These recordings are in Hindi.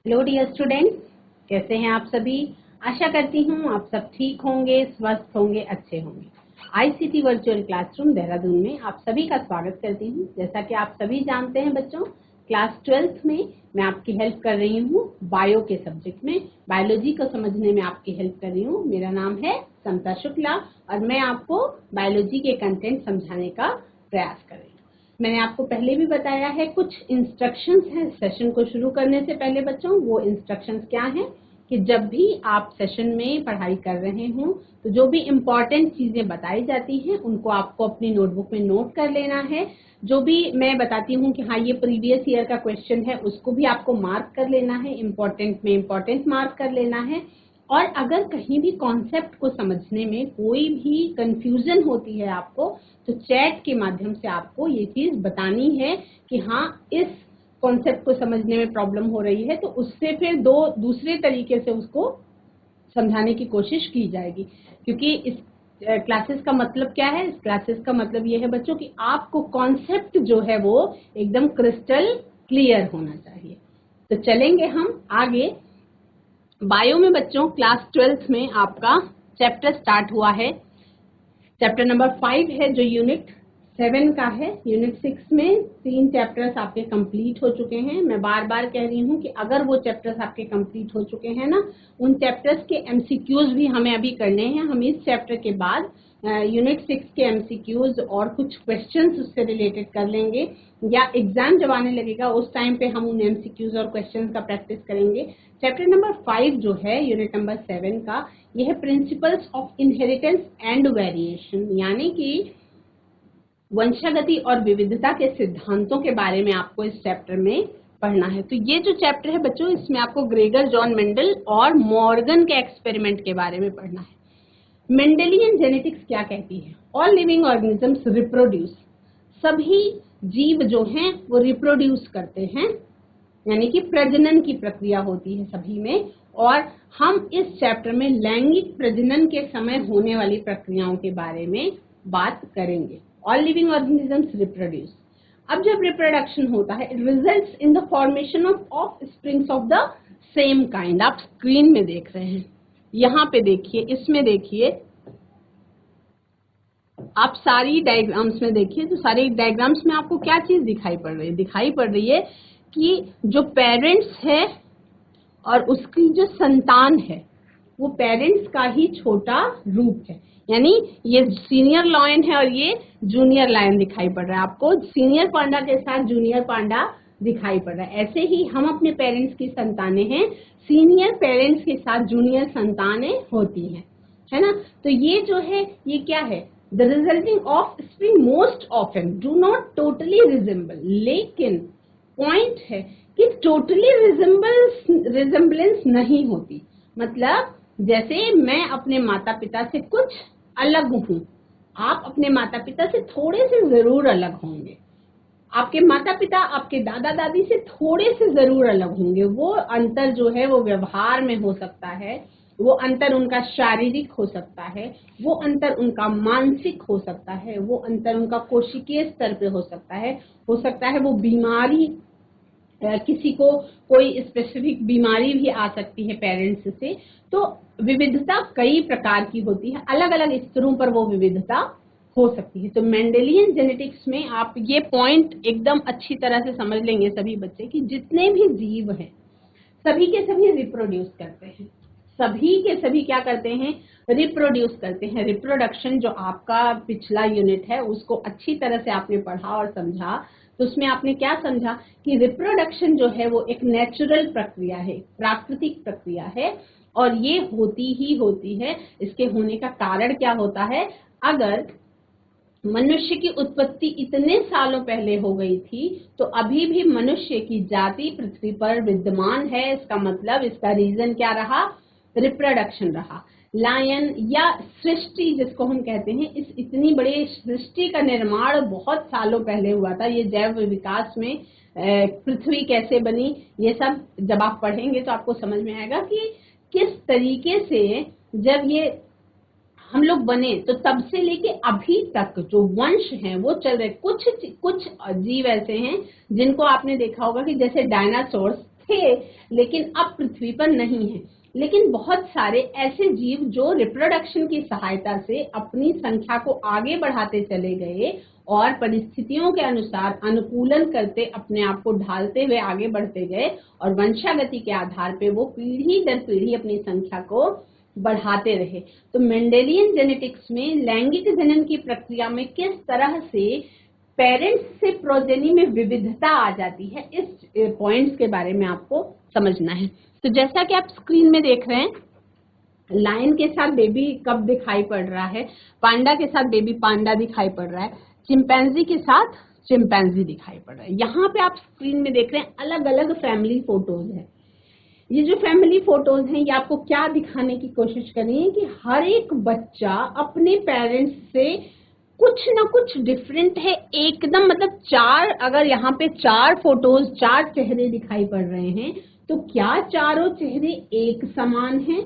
हेलो डियर स्टूडेंट्स, कैसे हैं आप सभी। आशा करती हूँ आप सब ठीक होंगे, स्वस्थ होंगे, अच्छे होंगे। आईसीटी वर्चुअल क्लासरूम देहरादून में आप सभी का स्वागत करती हूँ। जैसा कि आप सभी जानते हैं बच्चों, क्लास 12th में मैं आपकी हेल्प कर रही हूँ बायो के सब्जेक्ट में, बायोलॉजी को समझने में आपकी हेल्प कर रही हूँ। मेरा नाम है समता शुक्ला और मैं आपको बायोलॉजी के कंटेंट समझाने का प्रयास कर रही हूँ। मैंने आपको पहले भी बताया है, कुछ इंस्ट्रक्शंस हैं सेशन को शुरू करने से पहले बच्चों। वो इंस्ट्रक्शंस क्या हैं कि जब भी आप सेशन में पढ़ाई कर रहे हों तो जो भी इम्पॉर्टेंट चीजें बताई जाती हैं उनको आपको अपनी नोटबुक में नोट कर लेना है। जो भी मैं बताती हूँ कि हाँ ये प्रीवियस ईयर का क्वेश्चन है, उसको भी आपको मार्क कर लेना है, इम्पोर्टेंट में इम्पोर्टेंट मार्क कर लेना है। और अगर कहीं भी कॉन्सेप्ट को समझने में कोई भी कंफ्यूजन होती है आपको, तो चैट के माध्यम से आपको ये चीज बतानी है कि हाँ इस कॉन्सेप्ट को समझने में प्रॉब्लम हो रही है, तो उससे फिर दूसरे तरीके से उसको समझाने की कोशिश की जाएगी। क्योंकि इस क्लासेस का मतलब क्या है, इस क्लासेस का मतलब ये है बच्चों कि आपको कॉन्सेप्ट जो है वो एकदम क्रिस्टल क्लियर होना चाहिए। तो चलेंगे हम आगे। बायो में बच्चों क्लास 12th में आपका चैप्टर स्टार्ट हुआ है। चैप्टर नंबर 5 है जो यूनिट 7 का है। यूनिट 6 में 3 चैप्टर्स आपके कंप्लीट हो चुके हैं। मैं बार बार कह रही हूँ कि अगर वो चैप्टर्स आपके कंप्लीट हो चुके हैं ना, उन चैप्टर्स के एमसीक्यूज भी हमें अभी करने हैं। हम इस चैप्टर के बाद यूनिट 6 के एमसीक्यूज और कुछ क्वेश्चंस उससे रिलेटेड कर लेंगे, या एग्जाम जब आने लगेगा उस टाइम पे हम उन एमसीक्यूज और क्वेश्चंस का प्रैक्टिस करेंगे। चैप्टर नंबर 5 जो है यूनिट नंबर 7 का, यह है principles of inheritance and variation, यानी कि वंशागति और विविधता के सिद्धांतों के बारे में आपको इस चैप्टर में पढ़ना है। तो ये जो चैप्टर है बच्चों, इसमें आपको ग्रेगर जॉन मेंडल और मॉर्गन के एक्सपेरिमेंट के बारे में पढ़ना है। मेंडेलियन जेनेटिक्स क्या कहती है? ऑल लिविंग ऑर्गेनिजम्स रिप्रोड्यूस, सभी जीव जो हैं वो रिप्रोड्यूस करते हैं, यानी कि प्रजनन की प्रक्रिया होती है सभी में। और हम इस चैप्टर में लैंगिक प्रजनन के समय होने वाली प्रक्रियाओं के बारे में बात करेंगे। All living organisms reproduce. अब जब रिप्रोडक्शन होता है, it results in the formation of offsprings of the same kind. आप स्क्रीन में देख रहे हैं, यहाँ पे देखिए, इसमें देखिए, आप सारी डायग्राम्स में देखिए, तो सारे डायग्राम्स में आपको क्या चीज दिखाई पड़ रही है? दिखाई पड़ रही है कि जो पेरेंट्स है और उसकी जो संतान है वो पेरेंट्स का ही छोटा रूप है। यानी ये सीनियर लायन है और ये जूनियर लायन दिखाई पड़ रहा है आपको। सीनियर पांडा के साथ जूनियर पांडा दिखाई पड़ रहा है। ऐसे ही हम अपने पेरेंट्स की संतानें हैं, सीनियर पेरेंट्स के साथ जूनियर संतानें होती हैं, है ना। तो ये जो है ये क्या है? The resulting of spring most often do not totally resemble, लेकिन पॉइंट है कि टोटली रिजेंबलेंस नहीं होती। मतलब जैसे मैं अपने माता पिता से कुछ अलग हूं, आप अपने माता पिता से थोड़े से जरूर अलग होंगे। आपके माता पिता आपके दादा दादी से थोड़े से जरूर अलग होंगे। वो अंतर जो है वो व्यवहार में हो सकता है, वो अंतर उनका शारीरिक हो सकता है, वो अंतर उनका मानसिक हो सकता है, वो अंतर उनका कोशिकीय स्तर पे हो सकता है वो बीमारी, किसी को कोई स्पेसिफिक बीमारी भी आ सकती है पेरेंट्स से। तो विविधता कई प्रकार की होती है, अलग अलग स्तरों पर वो विविधता हो सकती है। तो मेंडेलियन जेनेटिक्स में आप ये पॉइंट एकदम अच्छी तरह से समझ लेंगे सभी बच्चे कि जितने भी जीव हैं सभी के सभी रिप्रोड्यूस करते हैं, सभी के सभी क्या करते हैं? रिप्रोड्यूस करते हैं। रिप्रोडक्शन जो आपका पिछला यूनिट है उसको अच्छी तरह से आपने पढ़ा और समझा, तो उसमें आपने क्या समझा कि रिप्रोडक्शन जो है वो एक नेचुरल प्रक्रिया है, प्राकृतिक प्रक्रिया है, और ये होती ही होती है। इसके होने का कारण क्या होता है? अगर मनुष्य की उत्पत्ति इतने सालों पहले हो गई थी तो अभी भी मनुष्य की जाति पृथ्वी पर विद्यमान है। इसका मतलब, इसका रीजन क्या रहा? रिप्रोडक्शन रहा। लायन या सृष्टि जिसको हम कहते हैं, इस इतनी बड़ी सृष्टि का निर्माण बहुत सालों पहले हुआ था। ये जैव विकास में पृथ्वी कैसे बनी, ये सब जब आप पढ़ेंगे तो आपको समझ में आएगा कि किस तरीके से जब ये हम लोग बने तो तब से लेके अभी तक जो वंश हैं वो चल रहे। कुछ जीव ऐसे हैं जिनको आपने देखा होगा कि जैसे डायनासोर्स थे लेकिन अब पृथ्वी पर नहीं है। लेकिन बहुत सारे ऐसे जीव जो रिप्रोडक्शन की सहायता से अपनी संख्या को आगे बढ़ाते चले गए और परिस्थितियों के अनुसार अनुकूलन करते अपने आप को ढालते हुए आगे बढ़ते गए और वंशागति के आधार पे वो पीढ़ी दर पीढ़ी अपनी संख्या को बढ़ाते रहे। तो मेंडेलियन जेनेटिक्स में लैंगिक जनन की प्रक्रिया में किस तरह से पेरेंट्स से प्रोजेनी में विविधता आ जाती है, इस पॉइंट्स के बारे में आपको समझना है। तो जैसा कि आप स्क्रीन में देख रहे हैं, लायन के साथ बेबी कब दिखाई पड़ रहा है, पांडा के साथ बेबी पांडा दिखाई पड़ रहा है, चिंपैंजी के साथ चिंपैंजी दिखाई पड़ रहा है। यहाँ पे आप स्क्रीन में देख रहे हैं अलग अलग फैमिली फोटोज है। ये जो फैमिली फोटोज हैं ये आपको क्या दिखाने की कोशिश कर रही है कि हर एक बच्चा अपने पेरेंट्स से कुछ ना कुछ डिफरेंट है एकदम। मतलब अगर यहाँ पे 4 फोटोज 4 चेहरे दिखाई पड़ रहे हैं तो क्या चारों चेहरे एक समान हैं?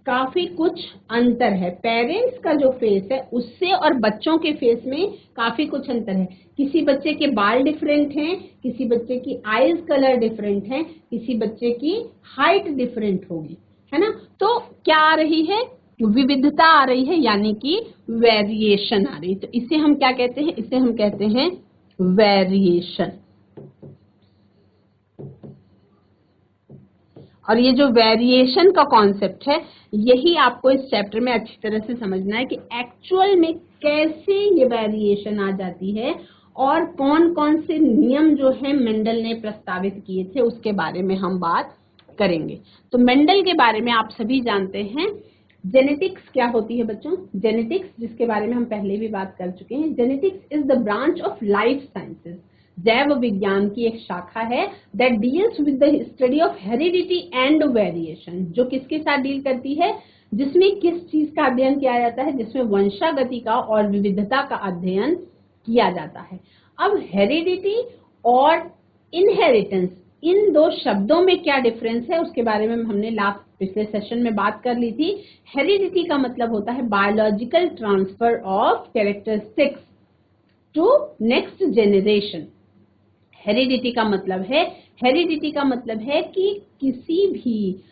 काफी कुछ अंतर है। पेरेंट्स का जो फेस है उससे और बच्चों के फेस में काफी कुछ अंतर है। किसी बच्चे के बाल डिफरेंट हैं, किसी बच्चे की आईज कलर डिफरेंट है, किसी बच्चे की हाइट डिफरेंट होगी, है ना। तो क्या आ रही है? विविधता आ रही है, यानी कि वेरिएशन आ रही है। तो इसे हम क्या कहते हैं? इसे हम कहते हैं वेरिएशन। और ये जो वेरिएशन का कॉन्सेप्ट है यही आपको इस चैप्टर में अच्छी तरह से समझना है कि एक्चुअल में कैसे ये वेरिएशन आ जाती है और कौन कौन से नियम जो है मेंडल ने प्रस्तावित किए थे उसके बारे में हम बात करेंगे। तो मेंडल के बारे में आप सभी जानते हैं। जेनेटिक्स क्या होती है बच्चों? जेनेटिक्स, जिसके बारे में हम पहले भी बात कर चुके हैं, genetics is the branch of life sciences. जैव विज्ञान की एक शाखा है that deals with the study of heredity and variation. जो किसके साथ डील करती है? जिसमें किस चीज का अध्ययन किया जाता है? जिसमें वंशागति का और विविधता का अध्ययन किया जाता है। अब हेरिडिटी और इनहेरिटेंस, इन दो शब्दों में क्या डिफरेंस है उसके बारे में हमने पिछले सेशन में बात कर ली थी। हेरिडिटी का मतलब होता है biological transfer of characteristics to next generation. Heredity का मतलब है कि किसी भी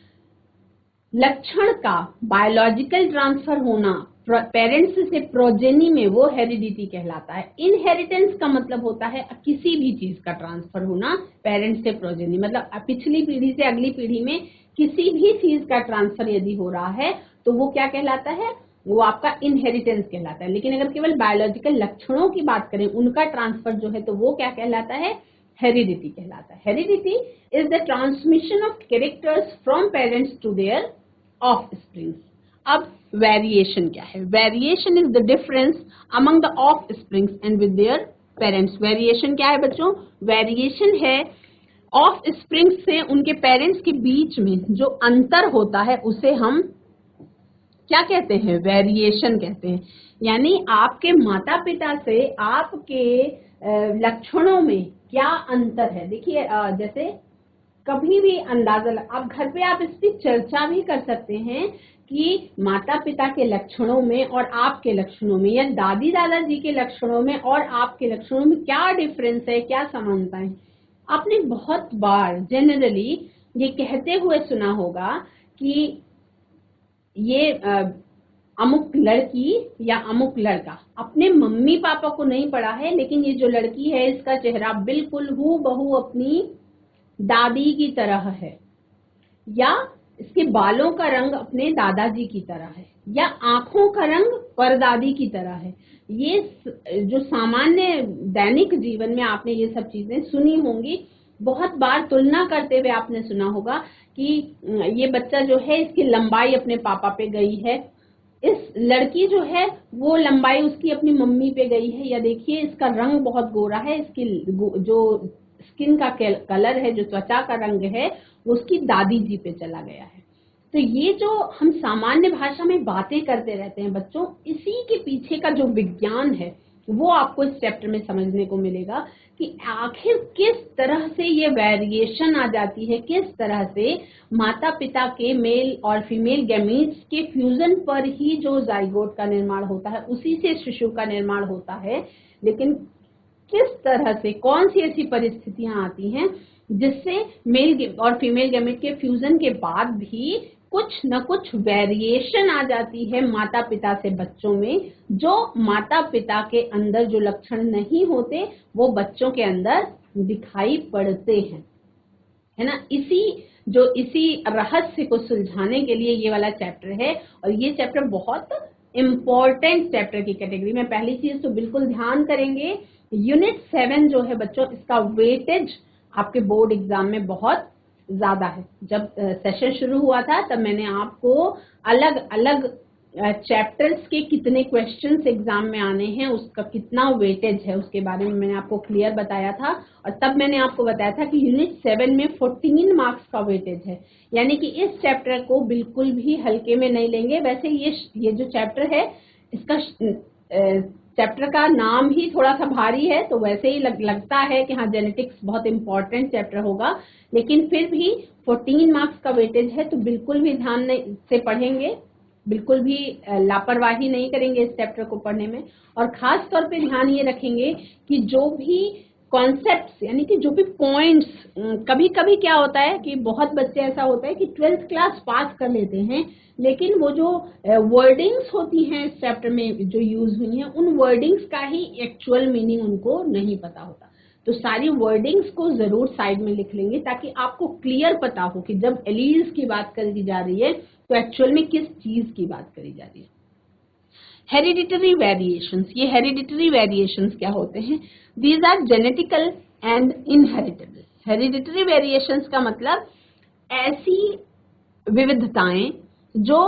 लक्षण का बायोलॉजिकल ट्रांसफर होना पेरेंट्स से प्रोजेनी में, वो हेरिडिटी कहलाता है। इनहेरिटेंस का मतलब होता है किसी भी चीज का ट्रांसफर होना पेरेंट्स से प्रोजेनी, मतलब पिछली पीढ़ी से अगली पीढ़ी में किसी भी चीज का ट्रांसफर यदि हो रहा है तो वो क्या कहलाता है? वो आपका इनहेरिटेंस कहलाता है। लेकिन अगर केवल बायोलॉजिकल लक्षणों की बात करें, उनका ट्रांसफर जो है तो वो क्या कहलाता है? हेरिडिटी कहलाता है। Heredity is the transmission of characters from parents to their offsprings. अब वेरिएशन क्या है? Variation is the difference among the offsprings and with their parents. Variation क्या है बच्चों? वेरिएशन है ऑफस्प्रिंग्स से उनके पेरेंट्स के बीच में जो अंतर होता है उसे हम क्या कहते हैं? वेरिएशन कहते हैं। यानी आपके माता पिता से आपके लक्षणों में क्या अंतर है। देखिए जैसे कभी भी अंदाजा आप घर पे आप इसकी चर्चा भी कर सकते हैं कि माता पिता के लक्षणों में और आपके लक्षणों में, या दादी दादाजी के लक्षणों में और आपके लक्षणों में क्या डिफरेंस है, क्या समानता है। आपने बहुत बार जनरली ये कहते हुए सुना होगा कि ये अमुक लड़की या अमुक लड़का, अपने मम्मी पापा को नहीं पढ़ा है लेकिन ये जो लड़की है इसका चेहरा बिल्कुल हूबहू अपनी दादी की तरह है, या इसके बालों का रंग अपने दादाजी की तरह है, या आंखों का रंग परदादी की तरह है। ये जो सामान्य दैनिक जीवन में आपने ये सब चीजें सुनी होंगी। बहुत बार तुलना करते हुए आपने सुना होगा कि ये बच्चा जो है इसकी लंबाई अपने पापा पे गई है, इस लड़की जो है वो लंबाई उसकी अपनी मम्मी पे गई है, या देखिए इसका रंग बहुत गोरा है, इसकी जो स्किन का कलर है, जो त्वचा का रंग है, वो उसकी दादी जी पे चला गया है। तो ये जो हम सामान्य भाषा में बातें करते रहते हैं बच्चों, इसी के पीछे का जो विज्ञान है वो आपको इस चैप्टर में समझने को मिलेगा कि आखिर किस तरह से ये वेरिएशन आ जाती है, किस तरह से माता पिता के मेल और फीमेल गैमीट्स के फ्यूजन पर ही जो जाइगोट का निर्माण होता है उसी से शिशु का निर्माण होता है। लेकिन किस तरह से कौन सी ऐसी परिस्थितियां आती हैं जिससे मेल और फीमेल गैमेट के फ्यूजन के बाद भी कुछ न कुछ वेरिएशन आ जाती है माता पिता से बच्चों में, जो माता पिता के अंदर जो लक्षण नहीं होते वो बच्चों के अंदर दिखाई पड़ते हैं, है ना। इसी रहस्य को सुलझाने के लिए ये वाला चैप्टर है, और ये चैप्टर बहुत इंपॉर्टेंट चैप्टर की कैटेगरी में। पहली चीज तो बिल्कुल ध्यान करेंगे, यूनिट 7 जो है बच्चों, इसका वेटेज आपके बोर्ड एग्जाम में बहुत ज्यादा है। जब सेशन शुरू हुआ था तब मैंने आपको अलग अलग चैप्टर्स के कितने क्वेश्चंस एग्जाम में आने हैं, उसका कितना वेटेज है, उसके बारे में मैंने आपको क्लियर बताया था। और तब मैंने आपको बताया था कि यूनिट 7 में 14 मार्क्स का वेटेज है, यानी कि इस चैप्टर को बिल्कुल भी हल्के में नहीं लेंगे। वैसे ये जो चैप्टर है, इसका चैप्टर का नाम ही थोड़ा सा भारी है, तो वैसे ही लगता है कि हाँ जेनेटिक्स बहुत इंपॉर्टेंट चैप्टर होगा, लेकिन फिर भी 14 मार्क्स का वेटेज है, तो बिल्कुल भी ध्यान से पढ़ेंगे, बिल्कुल भी लापरवाही नहीं करेंगे इस चैप्टर को पढ़ने में। और खास तौर पे ध्यान ये रखेंगे कि जो भी कॉन्सेप्ट्स, यानी कि जो भी पॉइंट्स, कभी कभी क्या होता है कि बहुत बच्चे ऐसा होता है कि 12th क्लास पास कर लेते हैं, लेकिन वो जो वर्डिंग्स होती हैं इस चैप्टर में जो यूज हुई हैं, उन वर्डिंग्स का ही एक्चुअल मीनिंग उनको नहीं पता होता। तो सारी वर्डिंग्स को जरूर साइड में लिख लेंगे ताकि आपको क्लियर पता हो कि जब एलील्स की बात करी जा रही है तो एक्चुअल में किस चीज की बात करी जा रही है। हेरिडिटरी वेरिएशंस, ये हेरिडिटरी वेरिएशंस क्या होते हैं? These are genetical and inheritable. Hereditary variations का मतलब ऐसी विविधताएं जो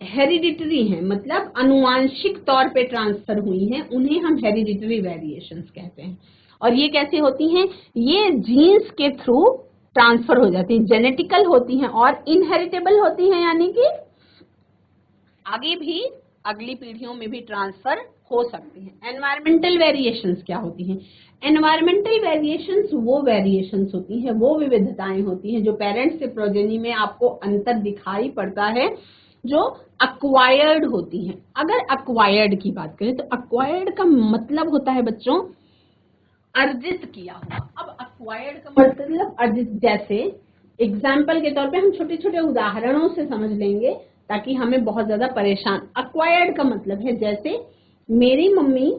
हेरिडिटरी हैं, मतलब अनुवांशिक तौर पे ट्रांसफर हुई हैं, उन्हें हम हेरिडिटरी वेरिएशंस कहते हैं। और ये कैसे होती हैं? ये जीन्स के थ्रू ट्रांसफर हो जाती हैं, जेनेटिकल होती हैं और इनहेरिटेबल होती हैं, यानी कि आगे भी अगली पीढ़ियों में भी ट्रांसफर हो सकती हैं। एनवायरमेंटल वेरिएशंस क्या होती हैं? एनवायरमेंटल वेरिएशंस वो वेरिएशंस होती हैं, वो विविधताएं होती हैं जो पेरेंट्स से प्रोजेनी में आपको अंतर दिखाई पड़ता है, जो अक्वायर्ड होती हैं। अगर अक्वायर्ड की बात करें तो अक्वायर्ड का मतलब होता है बच्चों अर्जित किया हुआ। अब अक्वायर्ड का मतलब अर्जित, जैसे एग्जाम्पल के तौर पे हम छोटे छोटे उदाहरणों से समझ लेंगे ताकि हमें बहुत ज्यादा परेशान। अक्वायर्ड का मतलब है, जैसे मेरी मम्मी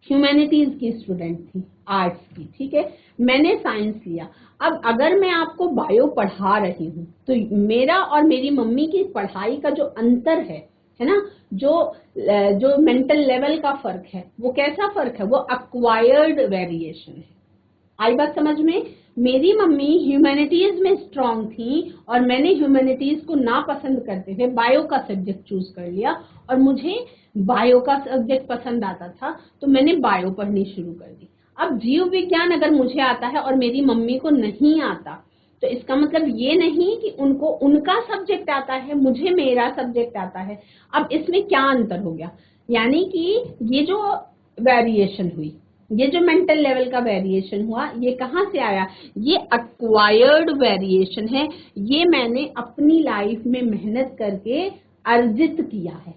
ह्यूमैनिटीज की स्टूडेंट थी, आर्ट्स की, ठीक है, मैंने साइंस लिया। अब अगर मैं आपको बायो पढ़ा रही हूँ तो मेरा और मेरी मम्मी की पढ़ाई का जो अंतर है ना, जो मेंटल लेवल का फर्क है, वो कैसा फर्क है? वो अक्वायर्ड वेरिएशन है। आई बात समझ में? मेरी मम्मी ह्यूमैनिटीज में स्ट्रांग थी और मैंने ह्यूमैनिटीज को नापसंद करते हुए बायो का सब्जेक्ट चूज कर लिया, और मुझे बायो का सब्जेक्ट पसंद आता था तो मैंने बायो पढ़नी शुरू कर दी। अब जीव विज्ञान अगर मुझे आता है और मेरी मम्मी को नहीं आता, तो इसका मतलब ये नहीं कि उनको उनका सब्जेक्ट आता है, मुझे मेरा सब्जेक्ट आता है। अब इसमें क्या अंतर हो गया? यानी कि ये जो वेरिएशन हुई, ये जो मेंटल लेवल का वेरिएशन हुआ, ये कहाँ से आया? ये अक्वायर्ड वेरिएशन है। ये मैंने अपनी लाइफ में मेहनत करके अर्जित किया है।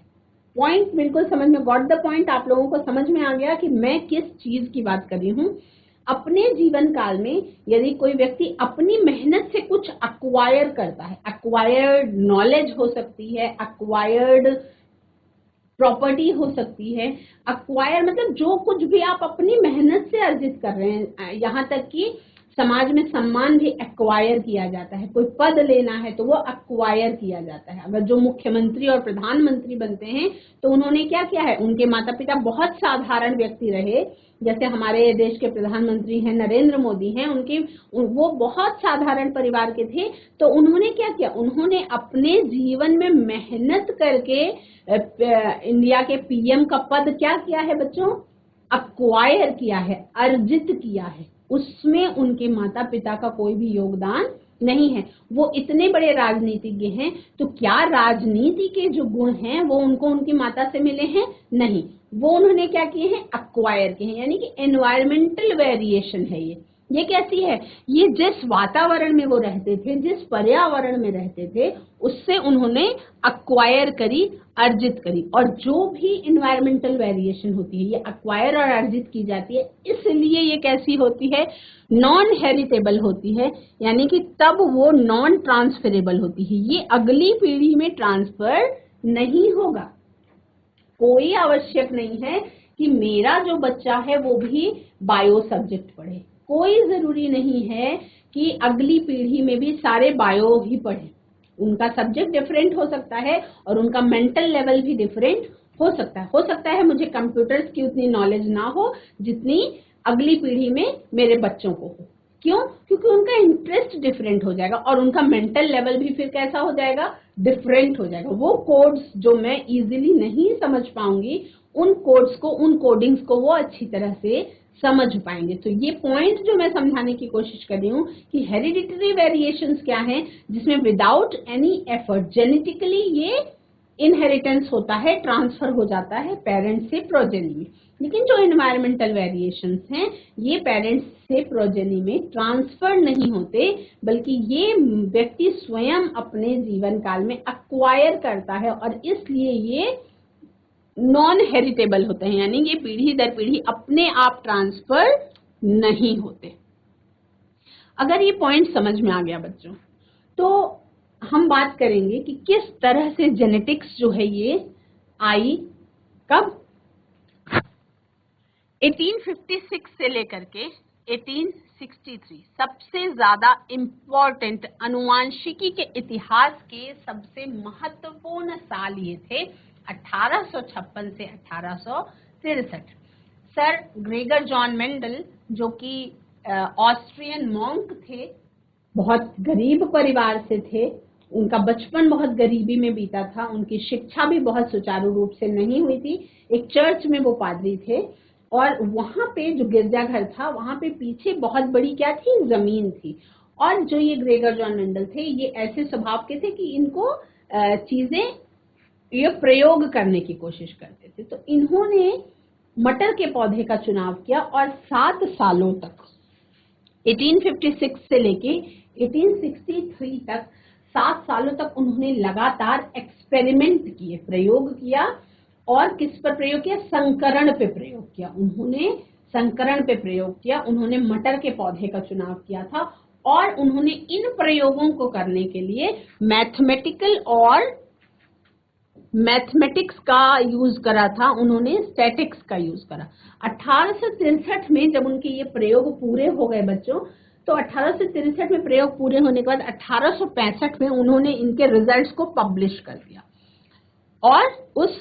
पॉइंट बिल्कुल समझ में, गॉट द पॉइंट? आप लोगों को समझ में आ गया कि मैं किस चीज की बात कर रही हूँ। अपने जीवन काल में यदि कोई व्यक्ति अपनी मेहनत से कुछ अक्वायर करता है, अक्वायर्ड नॉलेज हो सकती है, अक्वायर्ड प्रॉपर्टी हो सकती है, अक्वायर मतलब जो कुछ भी आप अपनी मेहनत से अर्जित कर रहे हैं, यहाँ तक कि समाज में सम्मान भी एक्वायर किया जाता है। कोई पद लेना है तो वो एक्वायर किया जाता है। अगर जो मुख्यमंत्री और प्रधानमंत्री बनते हैं तो उन्होंने क्या किया है? उनके माता पिता बहुत साधारण व्यक्ति रहे, जैसे हमारे देश के प्रधानमंत्री हैं नरेंद्र मोदी हैं, वो बहुत साधारण परिवार के थे, तो उन्होंने क्या किया? उन्होंने अपने जीवन में मेहनत करके इंडिया के पीएम का पद क्या किया है बच्चों? अक्वायर किया है, अर्जित किया है। उसमें उनके माता पिता का कोई भी योगदान नहीं है। वो इतने बड़े राजनीतिज्ञ हैं, तो क्या राजनीति के जो गुण हैं वो उनको उनकी माता से मिले हैं? नहीं, वो उन्होंने क्या किए हैं? अक्वायर किए हैं। यानी कि एनवायरमेंटल वेरिएशन है ये, ये कैसी है? ये जिस वातावरण में वो रहते थे, जिस पर्यावरण में रहते थे, उससे उन्होंने अक्वायर करी, अर्जित करी। और जो भी इन्वायरमेंटल वेरिएशन होती है ये अक्वायर और अर्जित की जाती है, इसलिए ये कैसी होती है? नॉन हेरिटेबल होती है, यानी कि तब वो नॉन ट्रांसफरेबल होती है, ये अगली पीढ़ी में ट्रांसफर नहीं होगा। कोई आवश्यक नहीं है कि मेरा जो बच्चा है वो भी बायो सब्जेक्ट पढ़े, कोई जरूरी नहीं है कि अगली पीढ़ी में भी सारे बायो ही पढ़े। उनका सब्जेक्ट डिफरेंट हो सकता है और उनका मेंटल लेवल भी डिफरेंट हो सकता है। हो सकता है मुझे कंप्यूटर्स की उतनी नॉलेज ना हो जितनी अगली पीढ़ी में मेरे बच्चों को हो। क्यों? क्योंकि उनका इंटरेस्ट डिफरेंट हो जाएगा और उनका मेंटल लेवल भी फिर कैसा हो जाएगा? डिफरेंट हो जाएगा। वो कोड्स जो मैं इजीली नहीं समझ पाऊंगी, उन कोड्स को, उन कोडिंग्स को वो अच्छी तरह से समझ पाएंगे। तो ये पॉइंट जो मैं समझाने की कोशिश कर रही हूँ कि हेरिडिटरी वेरिएशंस क्या हैं, जिसमें विदाउट एनी एफर्ट जेनेटिकली ये इनहेरिटेंस होता है, ट्रांसफर हो जाता है पेरेंट्स से प्रोजेनी में। लेकिन जो एनवायरमेंटल वेरिएशंस हैं ये पेरेंट्स से प्रोजेनी में ट्रांसफर नहीं होते, बल्कि ये व्यक्ति स्वयं अपने जीवन काल में अक्वायर करता है और इसलिए ये नॉन हेरिटेबल होते हैं, यानी ये पीढ़ी दर पीढ़ी अपने आप ट्रांसफर नहीं होते। अगर ये पॉइंट समझ में आ गया बच्चों, तो हम बात करेंगे कि किस तरह से जेनेटिक्स जो है ये आई। कब? 1856 से लेकर के 1863 सबसे ज्यादा इम्पोर्टेंट अनुवांशिकी के इतिहास के सबसे महत्वपूर्ण साल ये थे 1856 से 1863। सर ग्रेगर जॉन मेंडल जो कि ऑस्ट्रियन मॉन्क थे, बहुत गरीब परिवार से थे, उनका बचपन बहुत गरीबी में बीता था, उनकी शिक्षा भी बहुत सुचारू रूप से नहीं हुई थी। एक चर्च में वो पादरी थे और वहां पे जो गिरजाघर था वहां पे पीछे बहुत बड़ी क्या थी? जमीन थी। और जो ये ग्रेगर जॉन मेंडल थे ये ऐसे स्वभाव के थे कि इनको चीजें ये प्रयोग करने की कोशिश करते थे। तो इन्होंने मटर के पौधे का चुनाव किया और 7 सालों तक 1856 से लेके 1863 तक 7 सालों तक उन्होंने लगातार एक्सपेरिमेंट किए, प्रयोग किया। और किस पर प्रयोग किया? संकरण पे प्रयोग किया। उन्होंने संकरण पे प्रयोग किया, उन्होंने मटर के पौधे का चुनाव किया था और उन्होंने इन प्रयोगों को करने के लिए मैथमेटिक्स का यूज करा था, उन्होंने स्टैटिक्स का यूज करा। 1863 में जब उनके ये प्रयोग पूरे हो गए बच्चों, तो 1863 में प्रयोग पूरे होने के बाद 1865 में उन्होंने इनके रिजल्ट्स को पब्लिश कर दिया और उस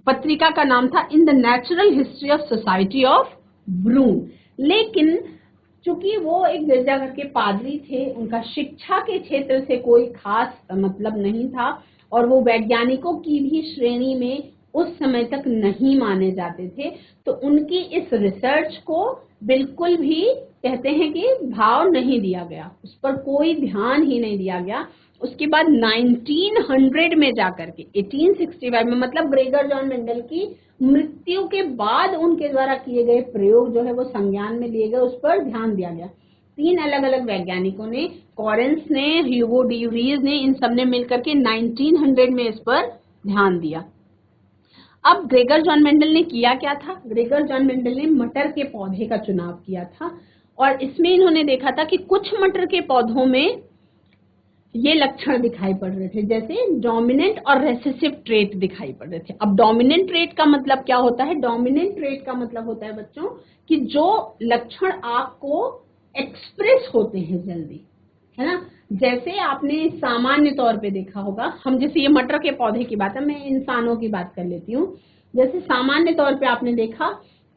पत्रिका का नाम था in the natural history of society of Brunn. लेकिन चूंकि वो एक गिरजाघर के पादरी थे, उनका शिक्षा के क्षेत्र से कोई खास मतलब नहीं था और वो वैज्ञानिकों की भी श्रेणी में उस समय तक नहीं माने जाते थे, तो उनकी इस रिसर्च को बिल्कुल भी कहते हैं कि भाव नहीं दिया गया, उस पर कोई ध्यान ही नहीं दिया गया। उसके बाद 1900 में जाकर के 1865 में, मतलब ग्रेगर जॉन मेंडल की मृत्यु के बाद उनके द्वारा किए गए प्रयोग जो है वो संज्ञान में लिए गए, उस पर ध्यान दिया गया। 3 अलग अलग वैज्ञानिकों ने, कॉरेंस ने, ह्यूगो डी व्रीज ने, इन सब ने मिलकर के 1900 में इस पर ध्यान दिया। अब ग्रेगर जॉन मेंडल ने किया क्या था? ग्रेगर जॉन मेंडल ने मटर के पौधे का चुनाव किया था और इसमें इन्होंने देखा था कि कुछ मटर के पौधों में ये लक्षण दिखाई पड़ रहे थे, जैसे डोमिनेंट और रेसेसिव ट्रेट दिखाई पड़ रहे थे। अब डोमिनेंट ट्रेट का मतलब क्या होता है? डोमिनेंट ट्रेट का मतलब होता है बच्चों कि जो लक्षण आपको एक्सप्रेस होते हैं जल्दी, है ना। जैसे आपने सामान्य तौर पे देखा होगा, हम जैसे ये मटर के पौधे की बात है, मैं इंसानों की बात कर लेती हूँ। जैसे सामान्य तौर पे आपने देखा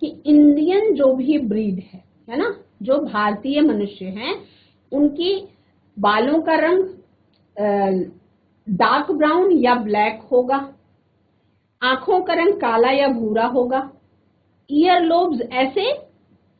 कि इंडियन जो भी ब्रीड है ना, जो भारतीय मनुष्य हैं, उनकी बालों का रंग डार्क ब्राउन या ब्लैक होगा, आंखों का रंग काला या भूरा होगा, ईयर लोब्स ऐसे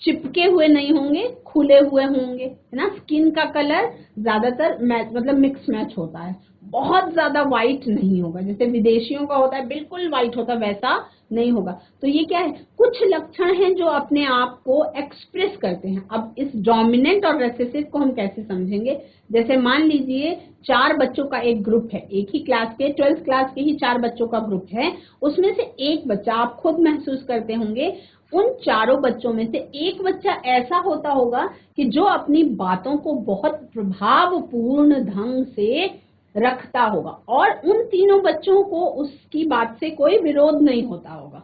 चिपके हुए नहीं होंगे, खुले हुए होंगे, है ना। स्किन का कलर ज्यादातर मतलब मिक्स मैच होता है, बहुत ज्यादा व्हाइट नहीं होगा, जैसे विदेशियों का होता है बिल्कुल व्हाइट होता है, वैसा नहीं होगा। तो ये क्या है, कुछ लक्षण हैं जो अपने आप को एक्सप्रेस करते हैं। अब इस डोमिनेंट और रेसेसिव को हम कैसे समझेंगे, जैसे मान लीजिए 4 बच्चों का एक ग्रुप है, एक ही क्लास के 12th क्लास के ही 4 बच्चों का ग्रुप है, उसमें से एक बच्चा, आप खुद महसूस करते होंगे, उन चारों बच्चों में से एक बच्चा ऐसा होता होगा कि जो अपनी बातों को बहुत प्रभावपूर्ण ढंग से रखता होगा और उन तीनों बच्चों को उसकी बात से कोई विरोध नहीं होता होगा।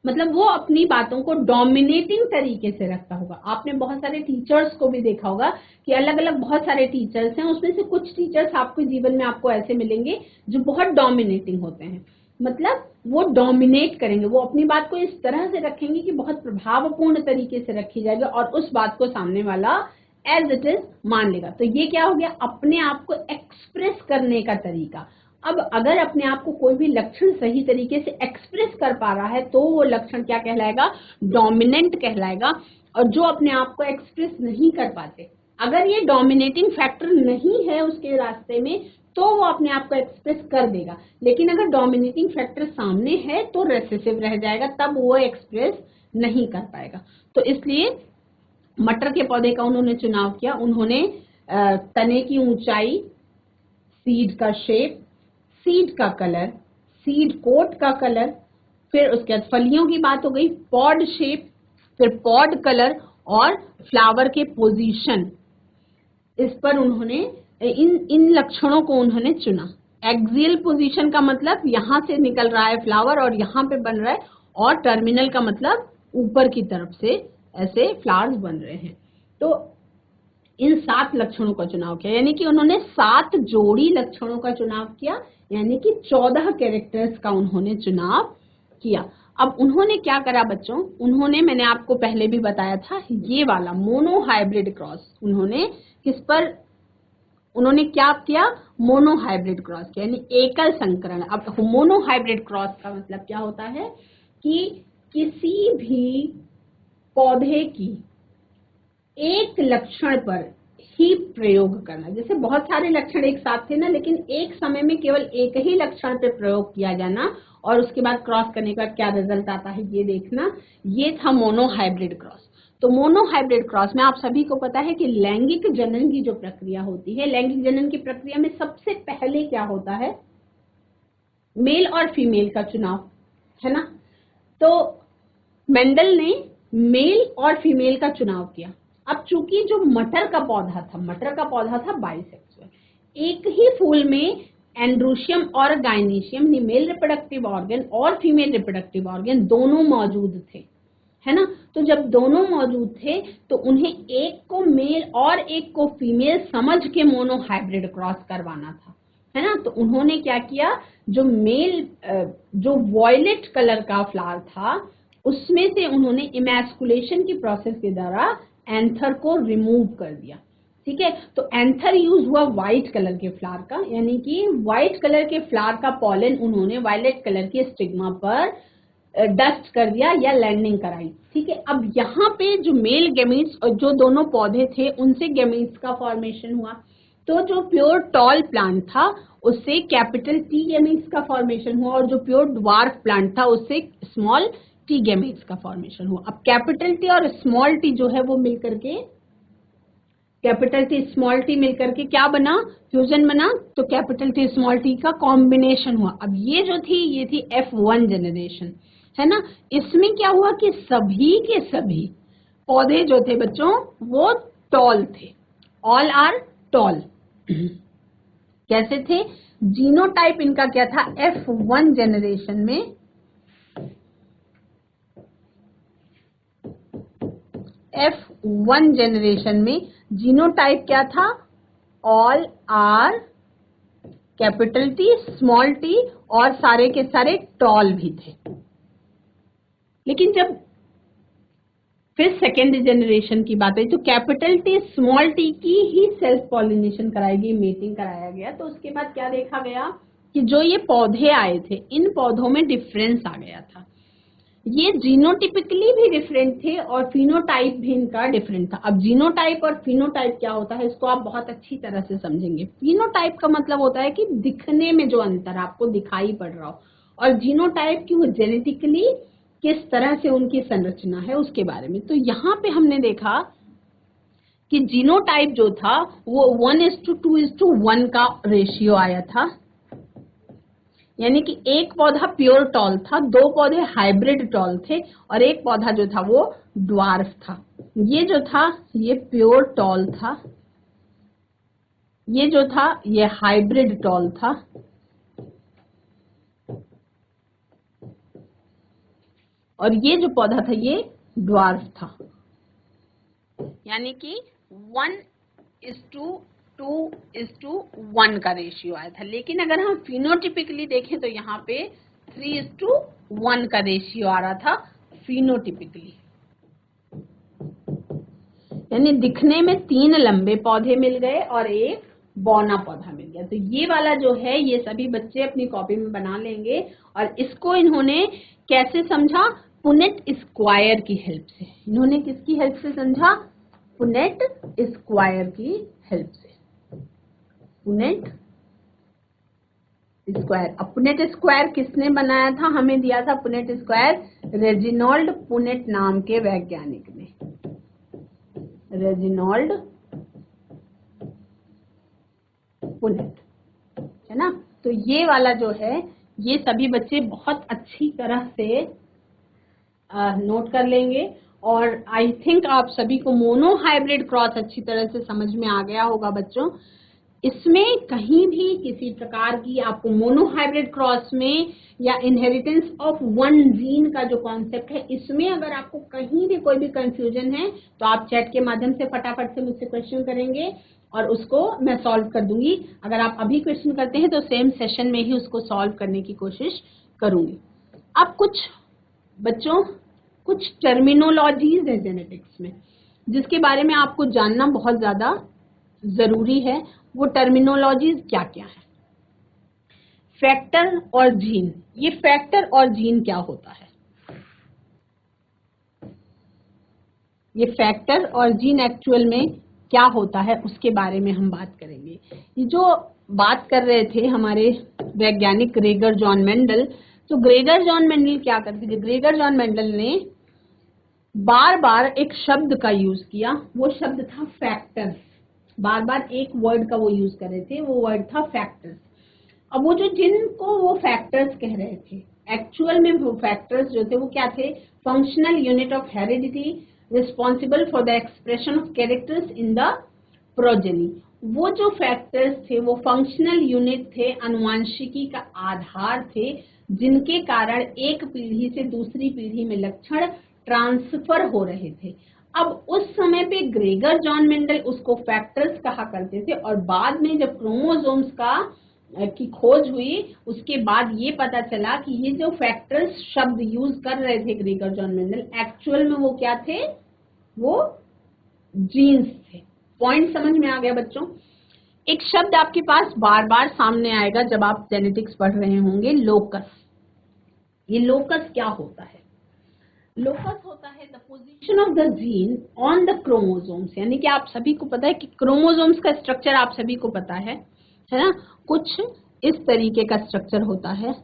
मतलब वो अपनी बातों को डोमिनेटिंग तरीके से रखता होगा। आपने बहुत सारे टीचर्स को भी देखा होगा कि अलग अलग बहुत सारे टीचर्स हैं, उसमें से कुछ टीचर्स आपके जीवन में आपको ऐसे मिलेंगे जो बहुत डोमिनेटिंग होते हैं। मतलब वो डोमिनेट करेंगे, वो अपनी बात को इस तरह से रखेंगे कि बहुत प्रभावपूर्ण तरीके से रखी जाएगी और उस बात को सामने वाला एज इट इज मान लेगा। तो ये क्या हो गया, अपने आप को एक्सप्रेस करने का तरीका। अब अगर अपने आप को कोई भी लक्षण सही तरीके से एक्सप्रेस कर पा रहा है तो वो लक्षण क्या कहलाएगा, डोमिनेंट कहलाएगा। और जो अपने आप को एक्सप्रेस नहीं कर पाते, अगर ये डोमिनेटिंग फैक्टर नहीं है उसके रास्ते में, तो वो अपने आप को एक्सप्रेस कर देगा। लेकिन अगर डोमिनेटिंग फैक्टर सामने है तो रेसेसिव रह जाएगा, तब वो एक्सप्रेस नहीं कर पाएगा। तो इसलिए मटर के पौधे का उन्होंने चुनाव किया। उन्होंने तने की ऊंचाई, सीड का शेप, सीड का कलर, सीड कोट का कलर, फिर उसके बाद फलियों की बात हो गई, पॉड शेप, फिर पॉड कलर और फ्लावर के पोजीशन। इस पर उन्होंने इन लक्षणों को उन्होंने चुना। एक्सियल पोजीशन का मतलब यहां से निकल रहा है फ्लावर और यहां पे बन रहा है, और टर्मिनल का मतलब ऊपर की तरफ से ऐसे फ्लावर्स बन रहे हैं। तो इन 7 लक्षणों का चुनाव किया, यानी कि उन्होंने 7 जोड़ी लक्षणों का चुनाव किया, यानी कि 14 कैरेक्टर्स का उन्होंने चुनाव किया। अब उन्होंने क्या करा बच्चों, उन्होंने, मैंने आपको पहले भी बताया था, ये वाला मोनो हाइब्रिड क्रॉस उन्होंने किस पर, उन्होंने क्या किया, मोनो हाइब्रिड क्रॉस किया, यानी एकल संकरण। अब मोनो हाइब्रिड क्रॉस का मतलब क्या होता है कि किसी भी पौधे की एक लक्षण पर ही प्रयोग करना। जैसे बहुत सारे लक्षण एक साथ थे ना, लेकिन एक समय में केवल एक ही लक्षण पे प्रयोग किया जाना और उसके बाद क्रॉस करने का क्या रिजल्ट आता है ये देखना, ये था मोनो हाइब्रिड क्रॉस। तो मोनो हाइब्रिड क्रॉस में आप सभी को पता है कि लैंगिक जनन की जो प्रक्रिया होती है, लैंगिक जनन की प्रक्रिया में सबसे पहले क्या होता है, मेल और फीमेल का चुनाव, है ना। तो मेंडल ने मेल और फीमेल का चुनाव किया। अब चूंकि जो मटर का पौधा था बाइसेक्सुअल, एक ही फूल में एंड्रोशियम और गाइनीशियम, मेल रिप्रोडक्टिव ऑर्गन और फीमेल रिप्रोडक्टिव ऑर्गन दोनों मौजूद थे, है ना। तो जब दोनों मौजूद थे तो उन्हें एक को मेल और एक को फीमेल समझ के मोनो हाइब्रिड क्रॉस करवाना था, है ना। तो उन्होंने क्या किया, जो मेल, जो वॉयलेट कलर का फ्लावर था उसमें से उन्होंने इमैस्कुलेशन की प्रोसेस के द्वारा एंथर को रिमूव कर दिया, ठीक है। तो एंथर यूज हुआ व्हाइट कलर के फ्लावर का, यानी कि व्हाइट कलर के फ्लावर का पॉलन उन्होंने वायलेट कलर के स्टिग्मा पर डस्ट कर दिया या लैंडिंग कराई, ठीक है। अब यहाँ पे जो मेल गैमीट्स और जो दोनों पौधे थे उनसे गैमीट्स का फॉर्मेशन हुआ। तो जो प्योर टॉल प्लांट था उससे कैपिटल टी गैमीट्स का फॉर्मेशन हुआ और जो प्योर ड्वार्फ प्लांट था उससे स्मॉल टी गैमीट्स का फॉर्मेशन हुआ। अब कैपिटल टी और स्मॉल टी जो है वो मिलकर के, कैपिटल टी स्मॉल टी मिलकर के क्या बना, फ्यूजन बना। तो कैपिटल टी स्मॉल टी का कॉम्बिनेशन हुआ। अब ये जो थी ये थी F1 जनरेशन, है ना। इसमें क्या हुआ कि सभी के सभी पौधे जो थे बच्चों वो टॉल थे, ऑल आर टॉल। कैसे थे, जीनोटाइप इनका क्या था, F1 जनरेशन में F1 जनरेशन में जीनोटाइप क्या था, all are capital T small T और सारे के सारे टॉल भी थे। लेकिन जब फिर सेकेंड जनरेशन की बात है तो कैपिटल टी स्मॉल टी की ही सेल्फ पॉलिनेशन कराई गई, मेटिंग कराया गया। तो उसके बाद क्या देखा गया कि जो ये पौधे आए थे इन पौधों में डिफरेंस आ गया था। ये जीनोटिपिकली भी डिफरेंट थे और फिनोटाइप भी इनका डिफरेंट था। अब जीनोटाइप और फिनोटाइप क्या होता है इसको आप बहुत अच्छी तरह से समझेंगे। फिनोटाइप का मतलब होता है कि दिखने में जो अंतर आपको दिखाई पड़ रहा हो, और जीनोटाइप की वो जेनेटिकली किस तरह से उनकी संरचना है उसके बारे में। तो यहाँ पे हमने देखा कि जीनोटाइप जो था वो 1:2:1 का रेशियो आया था, यानी कि एक पौधा प्योर टॉल था, 2 पौधे हाइब्रिड टॉल थे और एक पौधा जो था वो ड्वार्फ था। ये जो था ये प्योर टॉल था, ये जो था ये हाइब्रिड टॉल था, और ये जो पौधा था ये ड्वार्फ था, यानी कि 1:2:1 का रेशियो आया था। लेकिन अगर हम फिनोटिपिकली देखें तो यहाँ पे 3:1 का रेशियो आ रहा था फिनोटिपिकली, यानी दिखने में 3 लंबे पौधे मिल गए और एक बौना पौधा मिल गया। तो ये वाला जो है ये सभी बच्चे अपनी कॉपी में बना लेंगे। और इसको इन्होंने कैसे समझा? पुनेट स्क्वायर की हेल्प से। इन्होंने किसकी हेल्प से समझा? पुनेट स्क्वायर की हेल्प से। Punnett square. अब पुनेट स्क्वायर किसने बनाया था? हमें दिया था पुनेट स्क्वायर रेजिनॉल्ड पुनेट नाम के वैज्ञानिक ने। रेजिनॉल्ड पुनेट, है ना। तो ये वाला जो है ये सभी बच्चे बहुत अच्छी तरह से नोट कर लेंगे। और आई थिंक आप सभी को मोनो हाइब्रिड क्रॉस अच्छी तरह से समझ में आ गया होगा बच्चों। इसमें कहीं भी किसी प्रकार की आपको मोनो हाइब्रिड क्रॉस में या इनहेरिटेंस ऑफ वन जीन का जो कॉन्सेप्ट है, इसमें अगर आपको कहीं भी कोई भी कंफ्यूजन है तो आप चैट के माध्यम से फटाफट से मुझसे क्वेश्चन करेंगे और उसको मैं सॉल्व कर दूंगी। अगर आप अभी क्वेश्चन करते हैं तो सेम सेशन में ही उसको सॉल्व करने की कोशिश करूंगी। अब कुछ टर्मिनोलॉजीज है जेनेटिक्स में जिसके बारे में आपको जानना बहुत ज्यादा जरूरी है। वो टर्मिनोलॉजीज क्या क्या है? फैक्टर और जीन। ये फैक्टर और जीन क्या होता है? ये फैक्टर और जीन एक्चुअल में क्या होता है उसके बारे में हम बात करेंगे। ये जो बात कर रहे थे हमारे वैज्ञानिक ग्रेगर जॉन मेंडल, तो ग्रेगर जॉन मेंडल क्या करते थे? ग्रेगर जॉन मेंडल ने बार बार एक शब्द का यूज किया, वो शब्द था फैक्टर्स। बार बार एक वर्ड का वो यूज कर रहे थे, वो वर्ड था फैक्टर्स। अब वो जो जिनको वो फैक्टर्स कह रहे थे, एक्चुअल में वो फैक्टर्स जो थे वो क्या थे? Functional unit of heredity responsible for the expression of characters in the progeny. वो जो फैक्टर्स थे वो फंक्शनल यूनिट थे, अनुवांशिकी का आधार थे, जिनके कारण एक पीढ़ी से दूसरी पीढ़ी में लक्षण ट्रांसफर हो रहे थे। अब उस समय पे ग्रेगर जॉन मेंडल उसको फैक्टर्स कहा करते थे और बाद में जब क्रोमोसोम्स की खोज हुई उसके बाद ये पता चला कि ये जो फैक्टर्स शब्द यूज कर रहे थे ग्रेगर जॉन मेंडल, एक्चुअल में वो क्या थे? वो जीन्स थे। पॉइंट समझ में आ गया बच्चों? एक शब्द आपके पास बार बार सामने आएगा जब आप जेनेटिक्स पढ़ रहे होंगे, लोकस। ये लोकस क्या होता है? लोकस होता है the position of the gene on the chromosomes. यानी कि आप सभी को पता है कि क्रोमोसोम्स का स्ट्रक्चर आप सभी को पता है ना। कुछ इस तरीके का स्ट्रक्चर होता है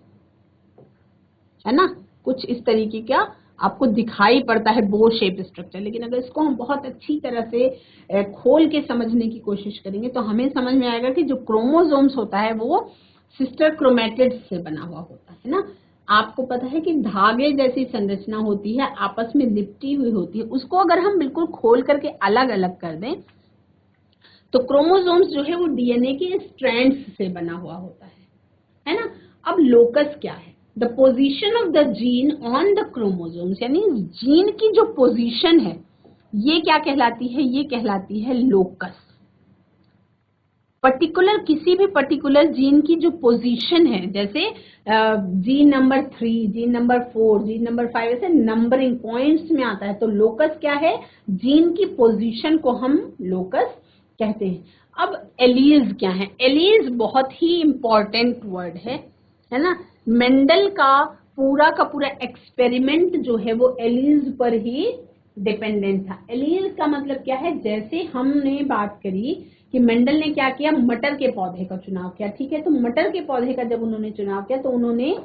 ना, कुछ इस तरीके का आपको दिखाई पड़ता है बो शेप स्ट्रक्चर। लेकिन अगर इसको हम बहुत अच्छी तरह से खोल के समझने की कोशिश करेंगे तो हमें समझ में आएगा कि जो क्रोमोसोम्स होता है वो सिस्टर क्रोमैटिड्स से बना हुआ होता है ना। आपको पता है कि धागे जैसी संरचना होती है, आपस में लिपटी हुई होती है। उसको अगर हम बिल्कुल खोल करके अलग अलग कर दें तो क्रोमोसोम्स जो है वो डीएनए के स्ट्रैंड्स से बना हुआ होता है ना। अब लोकस क्या है? The position of the gene on the chromosomes, यानी जीन की जो पोजीशन है ये क्या कहलाती है? ये कहलाती है लोकस। पर्टिकुलर किसी भी पर्टिकुलर जीन की जो पोजीशन है, जैसे gene number 3, gene number 4, gene number 5, ऐसे नंबरिंग पॉइंट्स में आता है। तो लोकस क्या है? जीन की पोजीशन को हम लोकस कहते हैं। अब एलील्स क्या है? एलील्स बहुत ही इंपॉर्टेंट वर्ड है ना। मेंडल का पूरा एक्सपेरिमेंट जो है वो एलील्स पर ही डिपेंडेंट था। एलील्स का मतलब क्या है? जैसे हमने बात करी कि मेंडल ने क्या किया, मटर के पौधे का चुनाव किया, ठीक है। तो मटर के पौधे का जब उन्होंने चुनाव किया तो उन्होंने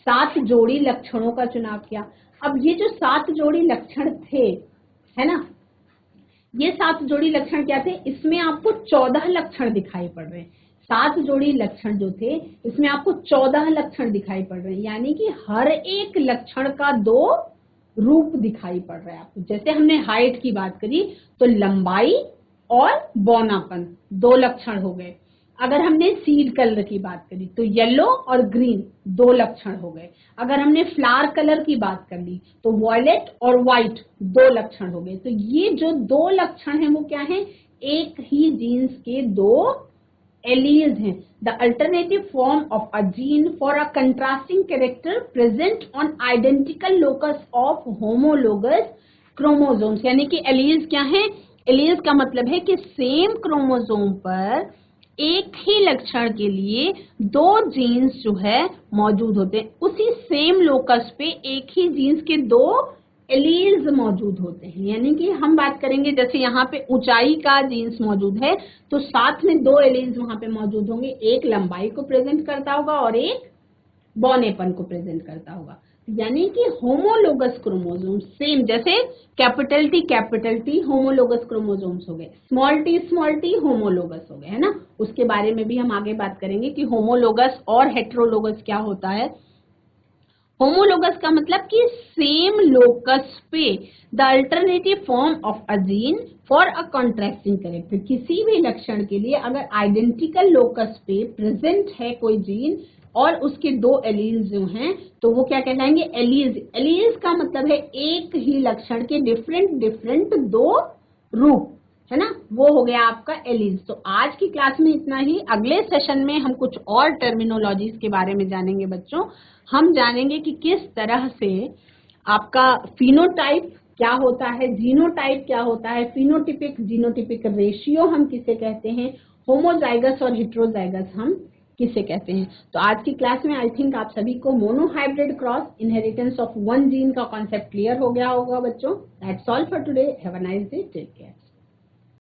7 जोड़ी लक्षणों का चुनाव किया। अब ये जो 7 जोड़ी लक्षण थे, है ना, ये 7 जोड़ी लक्षण क्या थे, इसमें आपको 14 लक्षण दिखाई पड़ रहे हैं। 7 जोड़ी लक्षण जो थे इसमें आपको 14 लक्षण दिखाई पड़ रहे हैं, यानी कि हर एक लक्षण का 2 रूप दिखाई पड़ रहा है आपको। जैसे हमने हाइट की बात करी तो लंबाई और बौनापन 2 लक्षण हो गए। अगर हमने सीड कलर की बात करी तो येलो और ग्रीन 2 लक्षण हो गए। अगर हमने फ्लावर कलर की बात कर ली तो वॉयलेट और व्हाइट 2 लक्षण हो गए। तो ये जो 2 लक्षण हैं वो क्या है, एक ही जीन्स के 2 एलील्स हैं। The alternative form of a gene for a contrasting character present on identical locus of homologous chromosomes. यानी कि एलील्स क्या है, एलील्स का मतलब है कि सेम क्रोमोसोम पर एक ही लक्षण के लिए 2 जीन्स जो है मौजूद होते हैं। उसी सेम लोकस पे एक ही जीन्स के 2 एलील्स मौजूद होते हैं। यानी कि हम बात करेंगे जैसे यहाँ पे ऊंचाई का जीन्स मौजूद है तो साथ में 2 एलील्स वहां पे मौजूद होंगे, एक लंबाई को प्रेजेंट करता होगा और एक बौनेपन को प्रेजेंट करता होगा। यानी कि होमोलोगस क्रोमोसोम सेम, जैसे कैपिटल टी होमोलोगस क्रोमोसोम्स हो गए, स्मॉल टी होमोलोगस हो गए, है ना। उसके बारे में भी हम आगे बात करेंगे कि होमोलोगस और हेट्रोलोगस क्या होता है। होमोलोगस का मतलब कि सेम लोकस पे the alternative form of a gene for a contrasting character. किसी भी लक्षण के लिए अगर आइडेंटिकल लोकस पे प्रेजेंट है कोई जीन और उसके 2 एलील्स जो हैं तो वो क्या कहलाएंगे, एलील्स। एलील्स का मतलब है एक ही लक्षण के डिफरेंट 2 रूप, है ना, वो हो गया आपका एलील्स। तो आज की क्लास में इतना ही। अगले सेशन में हम कुछ और टर्मिनोलॉजीज के बारे में जानेंगे बच्चों। हम जानेंगे कि किस तरह से आपका फिनोटाइप क्या होता है, जीनोटाइप क्या होता है, फिनोटिपिक जीनोटिपिक रेशियो हम किसे कहते हैं, होमोजाइगस और हेट्रोजाइगस हम किसे कहते हैं। तो आज की क्लास में आई थिंक आप सभी को monohybrid cross inheritance of 1 gene का कॉन्सेप्ट क्लियर हो गया होगा बच्चों। That's all for today. Have a nice day, take care.